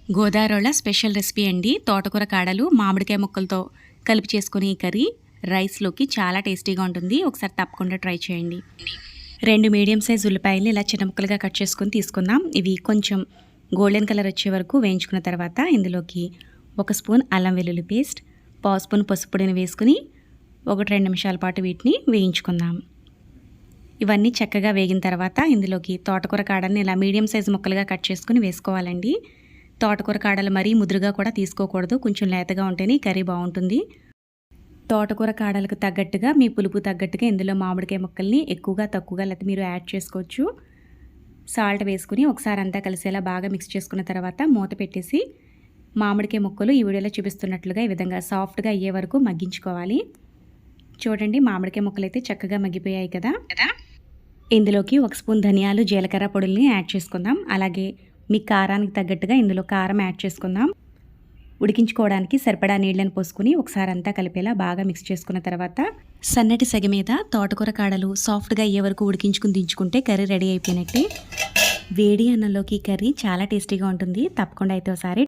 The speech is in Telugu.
గోదావరిలో స్పెషల్ రెసిపీ అండి. తోటకూర కాడలు మామిడికాయ ముక్కలతో కలిపి చేసుకునే ఈ కర్రీ రైస్లోకి చాలా టేస్టీగా ఉంటుంది. ఒకసారి తప్పకుండా ట్రై చేయండి. 2 మీడియం సైజ్ ఉల్లిపాయలు ఇలా చిన్న ముక్కలుగా కట్ చేసుకొని తీసుకుందాం. ఇవి కొంచెం గోల్డెన్ కలర్ వచ్చే వరకు వేయించుకున్న తర్వాత ఇందులోకి 1 స్పూన్ అల్లం వెల్లుల్లి పేస్ట్, 1/2 స్పూన్ పసుపు పొడిని వేసుకుని 1-2 నిమిషాల పాటు వీటిని వేయించుకుందాం. ఇవన్నీ చక్కగా వేగిన తర్వాత ఇందులోకి తోటకూర కాడల్ని ఇలా మీడియం సైజ్ ముక్కలుగా కట్ చేసుకుని వేసుకోవాలండి. తోటకూర కాడలు మరీ ముదురుగా కూడా తీసుకోకూడదు, కొంచెం లేతగా ఉంటేనే కర్రీ బాగుంటుంది. తోటకూర కాడలకు తగ్గట్టుగా మీ పులుపు తగ్గట్టుగా ఇందులో మామిడికాయ ముక్కల్ని ఎక్కువగా తక్కువగా లేకపోతే మీరు యాడ్ చేసుకోవచ్చు. సాల్ట్ వేసుకుని ఒకసారి అంతా కలిసేలా బాగా మిక్స్ చేసుకున్న తర్వాత మూత పెట్టేసి మామిడికాయ ముక్కలు ఈ వీడియోలో చూపిస్తున్నట్లుగా ఈ విధంగా సాఫ్ట్గా అయ్యే వరకు మగ్గించుకోవాలి. చూడండి, మామిడికాయ ముక్కలు అయితే చక్కగా మగ్గిపోయాయి కదా. ఇందులోకి 1 స్పూన్ ధనియాలు, జీలకర్ర పొడుల్ని యాడ్ చేసుకుందాం. అలాగే మీ కారానికి తగ్గట్టుగా ఇందులో కారం యాడ్ చేసుకుందాం. ఉడికించుకోవడానికి సరిపడా నీళ్ళని పోసుకుని ఒకసారి అంతా కలిపేలా బాగా మిక్స్ చేసుకున్న తర్వాత సన్నటి సెగ మీద తోటకూర కాడలు సాఫ్ట్గా అయ్యే వరకు ఉడికించుకుని దించుకుంటే కర్రీ రెడీ అయిపోయినట్టే. వేడి అన్నంలోకి కర్రీ చాలా టేస్టీగా ఉంటుంది. తప్పకుండా అయితే ఒకసారి